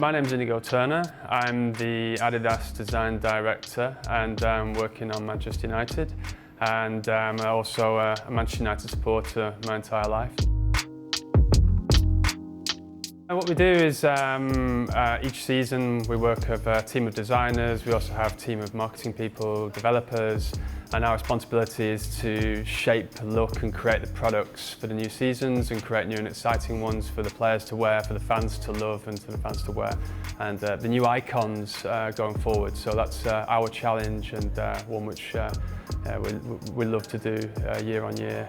My name's Inigo Turner. I'm the Adidas Design Director and I'm working on Manchester United, and I'm also a Manchester United supporter my entire life. What we do is each season we work with a team of designers. We also have a team of marketing people, developers, and our responsibility is to shape, look and create the products for the new seasons and create new and exciting ones for the players to wear, for the fans to love and for the fans to wear, and the new icons going forward. So that's our challenge, and one which we love to do year on year.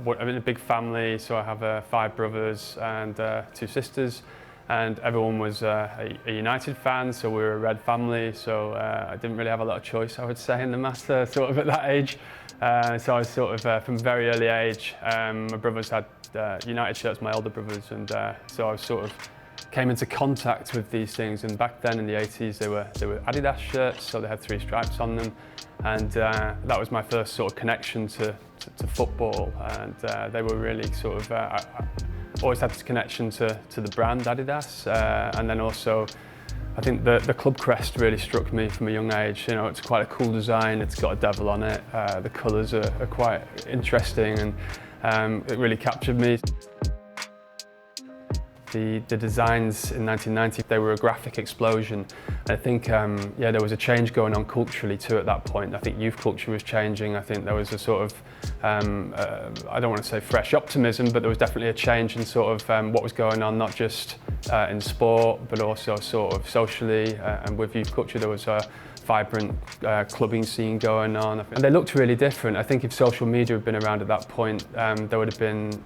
I'm in a big family, so I have 5 brothers and 2 sisters, and everyone was a United fan, so we were a red family, so I didn't really have a lot of choice, I would say, in the master sort of at that age. So I was sort of from a very early age, my brothers had United shirts, my older brothers, and so I sort of came into contact with these things. And back then in the 80s they were Adidas shirts, so they had 3 stripes on them, and that was my first sort of connection to football, and they were really sort of I always had this connection to the brand Adidas, and then also I think the club crest really struck me from a young age. You know, it's quite a cool design, it's got a devil on it, the colours are quite interesting, and it really captured me. The designs in 1990, they were a graphic explosion. I think yeah, there was a change going on culturally too at that point. I think youth culture was changing. I think there was a sort of, I don't want to say fresh optimism, but there was definitely a change in sort of what was going on, not just in sport, but also sort of socially, and with youth culture there was a vibrant clubbing scene going on. And they looked really different. I think if social media had been around at that point, there would have been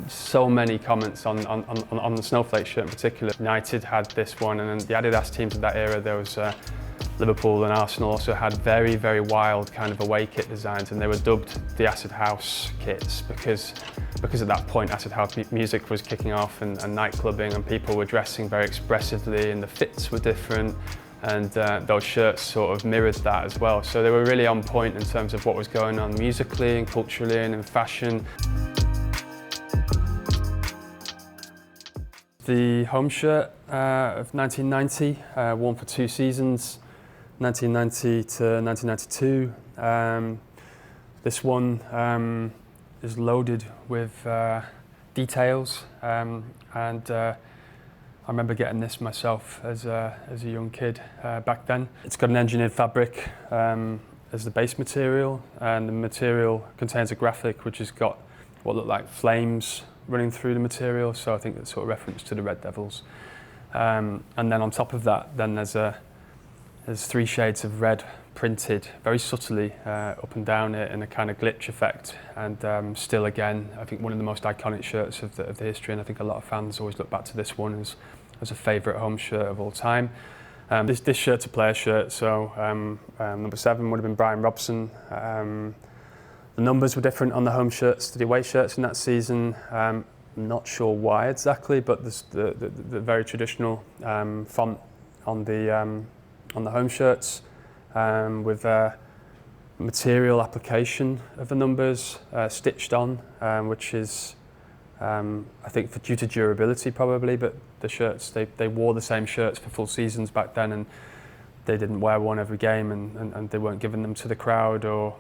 so many comments on the snowflake shirt in particular. United had this one, and then the Adidas teams of that era, there was Liverpool and Arsenal also had very, very wild kind of away kit designs, and they were dubbed the Acid House kits because at that point acid house music was kicking off, and night clubbing, and people were dressing very expressively, and the fits were different, and those shirts sort of mirrored that as well. So they were really on point in terms of what was going on musically and culturally and in fashion. The home shirt of 1990, worn for 2 seasons, 1990 to 1992. This one is loaded with details, and I remember getting this myself as a young kid back then. It's got an engineered fabric as the base material, and the material contains a graphic which has got what look like flames running through the material, so I think that's sort of reference to the Red Devils. And then on top of that, then there's 3 shades of red printed very subtly up and down it in a kind of glitch effect. And still, again, I think one of the most iconic shirts of the history, and I think a lot of fans always look back to this one as a favourite home shirt of all time. This shirt's a player shirt, so number 7 would have been Brian Robson. The numbers were different on the home shirts to the away shirts in that season. I'm not sure why exactly, but there's the very traditional font on the home shirts, with material application of the numbers stitched on, which is I think due to durability probably. But the shirts, they wore the same shirts for full seasons back then, and they didn't wear one every game, and they weren't giving them to the crowd or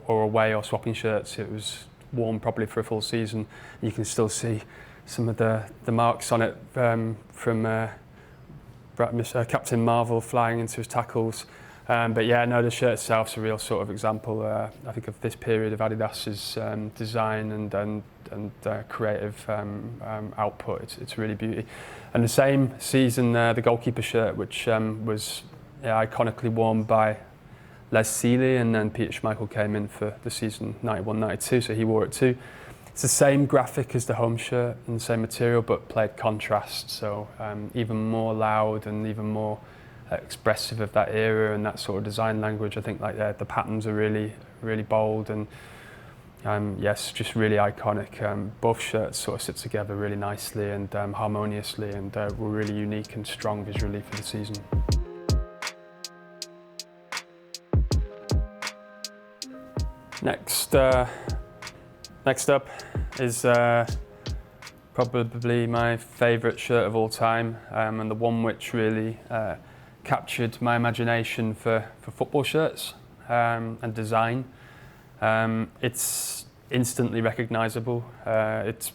away or swapping shirts. It was worn probably for a full season. You can still see some of the marks on it from Captain Marvel flying into his tackles. But yeah, no, the shirt itself is a real sort of example, I think, of this period of Adidas's design and creative output. It's really beauty. And the same season, the goalkeeper shirt, which was iconically worn by Les Sealey, and then Peter Schmeichel came in for the season 91-92, so he wore it too. It's the same graphic as the home shirt and the same material, but played contrast, so even more loud and even more expressive of that era and that sort of design language. I think like the patterns are really, really bold, and yes, just really iconic. Both shirts sort of sit together really nicely and harmoniously, and were really unique and strong visually for the season. Next up is Probably my favourite shirt of all time, and the one which really captured my imagination for football shirts and design. It's instantly recognisable. It's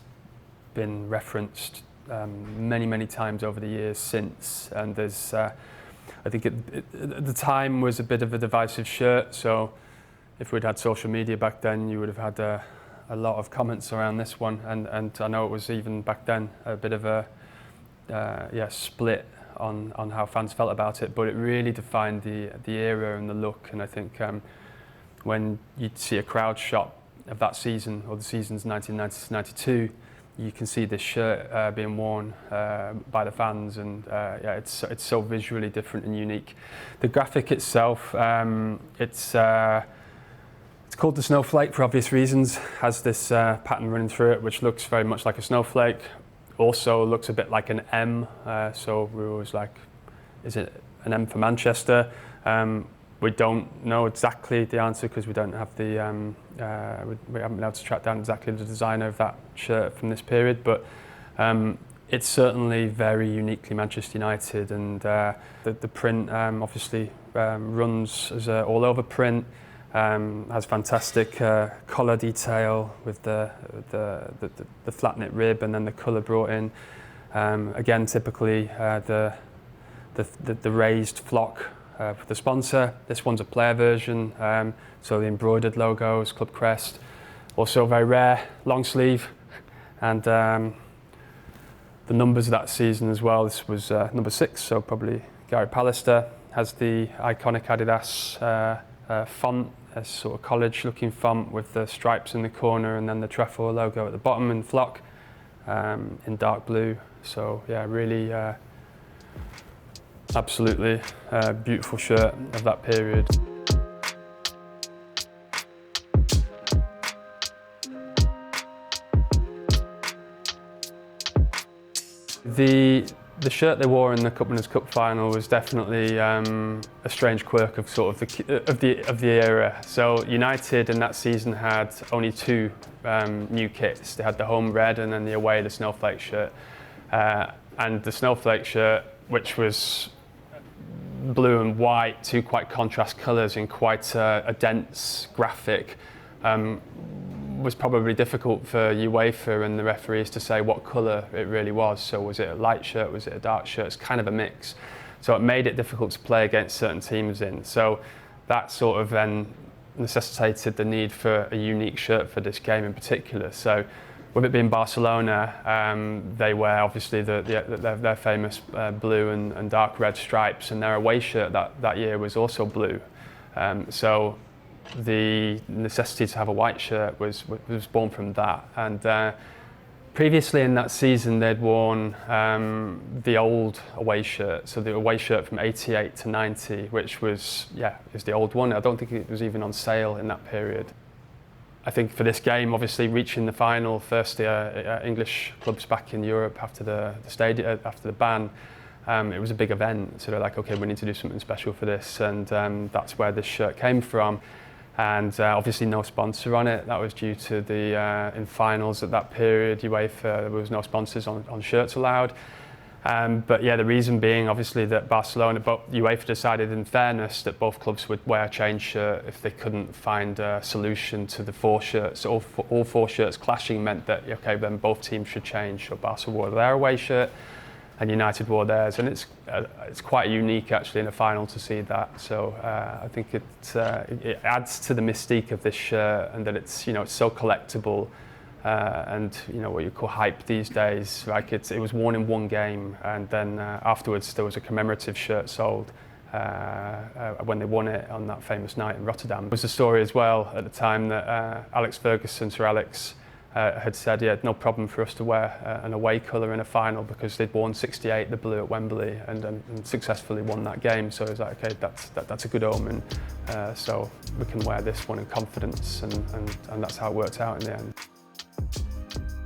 been referenced many times over the years since, and there's I think at the time was a bit of a divisive shirt, so if we'd had social media back then, you would have had a lot of comments around this one, and I know it was even back then a bit of a split on how fans felt about it, but it really defined the era and the look. And I think when you see a crowd shot of that season, or the seasons 1990-92, you can see this shirt being worn by the fans, and it's so visually different and unique. The graphic itself, it's called the snowflake for obvious reasons. Has this pattern running through it, which looks very much like a snowflake. Also looks a bit like an M, so we were always like, is it an M for Manchester? We don't know exactly the answer because we don't have the, we haven't been able to track down exactly the designer of that shirt from this period, but it's certainly very uniquely Manchester United, and the print obviously runs as an all-over print. Has fantastic collar detail with the flat knit rib and then the colour brought in. Again, typically the raised flock for the sponsor. This one's a player version, so the embroidered logos, club crest. Also very rare, long sleeve, and the numbers of that season as well. This was number 6, so probably Gary Pallister. Has the iconic Adidas font, a sort of college-looking font with the stripes in the corner, and then the trefoil logo at the bottom in flock in dark blue. So yeah, really absolutely beautiful shirt of that period. The shirt they wore in the Cup Winners' Cup final was definitely a strange quirk of sort of the era. So United in that season had only 2 new kits. They had the home red and then the away the snowflake shirt. And the snowflake shirt, which was blue and white, 2 quite contrast colours in quite a dense graphic, was probably difficult for UEFA and the referees to say what colour it really was. So was it a light shirt, was it a dark shirt? It's kind of a mix. So it made it difficult to play against certain teams in. So that sort of then necessitated the need for a unique shirt for this game in particular. So with it being Barcelona, they wear obviously their famous blue and dark red stripes, and their away shirt that year was also blue. So the necessity to have a white shirt was born from that. And previously in that season, they'd worn the old away shirt, so the away shirt from 88 to 90, which was the old one. I don't think it was even on sale in that period. I think for this game, obviously reaching the final, first English clubs back in Europe after the stadium, after the ban, it was a big event. So they're like, okay, we need to do something special for this, and that's where this shirt came from. And obviously no sponsor on it. That was due to the in finals at that period, UEFA, there was no sponsors on shirts allowed. But yeah, the reason being obviously that Barcelona, but UEFA decided in fairness that both clubs would wear a change shirt if they couldn't find a solution to the 4 shirts. All 4 shirts clashing meant that, okay, then both teams should change. So Barca wore their away shirt and United wore theirs, and it's quite unique actually in a final to see that. So I think it adds to the mystique of this shirt, and that it's so collectible, and what you call hype these days. Like it was worn in one game, and then afterwards there was a commemorative shirt sold when they won it on that famous night in Rotterdam. There was a story as well at the time that Alex Ferguson, Sir Alex, had said, yeah, no problem for us to wear an away colour in a final, because they'd worn 68, the blue at Wembley, and successfully won that game. So it was like, okay, that's a good omen. So we can wear this one in confidence, and that's how it worked out in the end.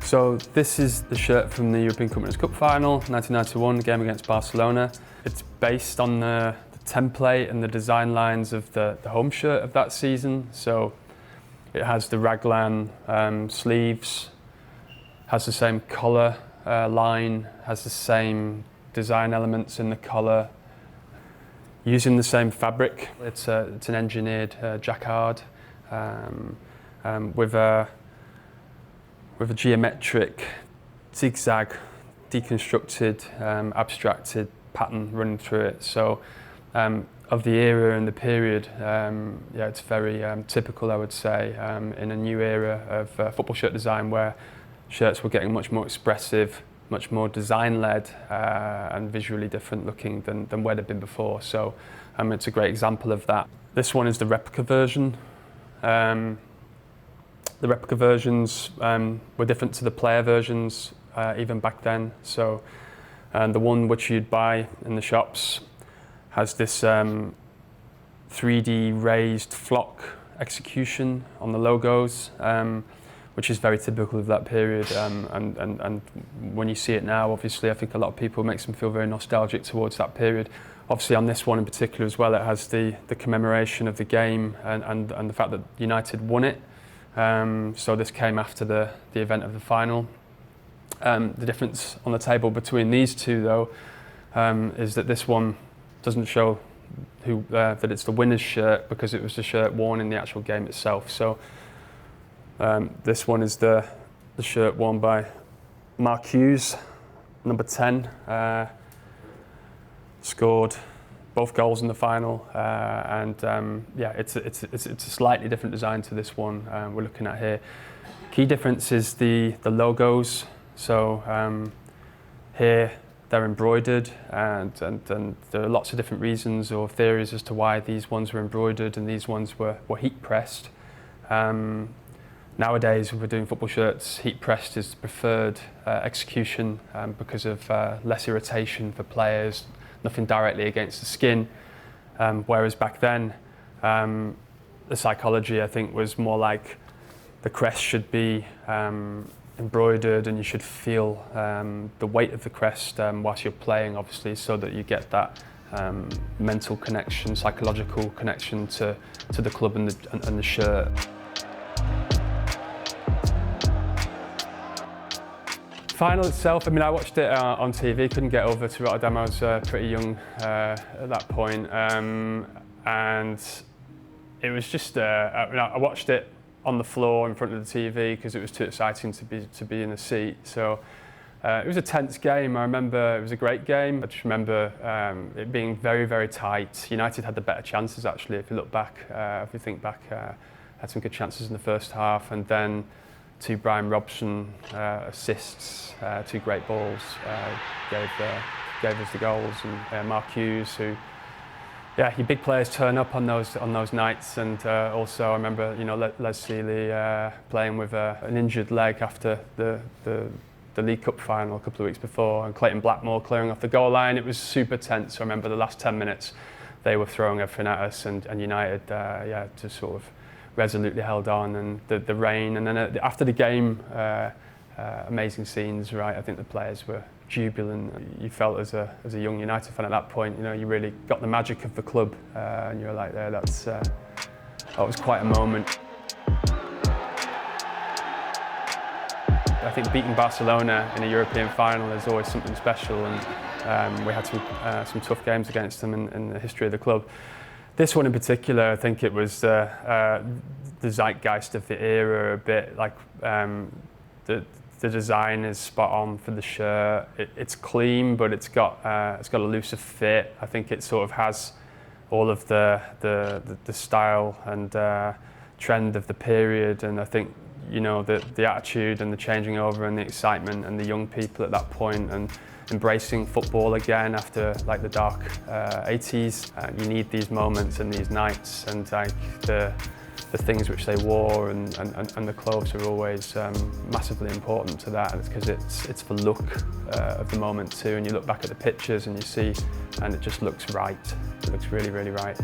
So this is the shirt from the European Cup Winners' Cup final, 1991, game against Barcelona. It's based on the template and the design lines of the home shirt of that season. So it has the raglan sleeves, has the same colour line, has the same design elements in the collar, using the same fabric. It's an engineered jacquard with a geometric zigzag, deconstructed, abstracted pattern running through it. So of the era and the period, yeah, it's very typical, I would say, in a new era of football shirt design where shirts were getting much more expressive, much more design-led and visually different looking than where they'd been before. So it's a great example of that. This one is the replica version. The replica versions were different to the player versions even back then. So the one which you'd buy in the shops has this 3D raised flock execution on the logos, which is very typical of that period. And when you see it now, obviously, I think a lot of people, it makes them feel very nostalgic towards that period. Obviously, on this one in particular as well, it has the commemoration of the game and the fact that United won it. So this came after the event of the final. The difference on the table between these two, though, is that this one doesn't show that it's the winner's shirt because it was the shirt worn in the actual game itself. So this one is the shirt worn by Mark Hughes, number 10. Scored both goals in the final, and yeah, it's a slightly different design to this one we're looking at here. Key difference is the logos. So here they're embroidered, and there are lots of different reasons or theories as to why these ones were embroidered and these ones were heat pressed. Nowadays, when we're doing football shirts, heat pressed is the preferred execution because of less irritation for players, nothing directly against the skin. Whereas back then, the psychology, I think, was more like the crest should be embroidered and you should feel the weight of the crest whilst you're playing, obviously, so that you get that mental connection, psychological connection to the club and the shirt. Final itself, I mean, I watched it on TV, couldn't get over to Rotterdam. I was pretty young at that point, and it was just, I watched it on the floor in front of the TV because it was too exciting to be in the seat. So it was a tense game. I remember it was a great game. I just remember it being very, very tight. United had the better chances, actually, if you look back, if you think back, had some good chances in the first half, and then two Brian Robson assists, two great balls, gave us the goals, and Mark Hughes, who, yeah, your big players turn up on those nights, and also I remember, Les Sealey playing with an injured leg after the League Cup final a couple of weeks before, and Clayton Blackmore clearing off the goal line. It was super tense. I remember the last 10 minutes, they were throwing everything at us, and United, yeah, just sort of resolutely held on, and the rain, and then after the game, amazing scenes, right? I think the players were jubilant. You felt as a young United fan at that point, you really got the magic of the club, and you were like, there, that was quite a moment. I think beating Barcelona in a European final is always something special, and we had some tough games against them in the history of the club. This one in particular, I think it was the zeitgeist of the era a bit. Like the design is spot on for the shirt. It's clean, but it's got a looser fit. I think it sort of has all of the style and trend of the period, and I think the attitude and the changing over and the excitement and the young people at that point and embracing football again after like the dark 80s. You need these moments and these nights, and like the things which they wore and the clothes are always massively important to that, because it's the look of the moment too, and you look back at the pictures and you see, and it just looks right. It looks really, really right.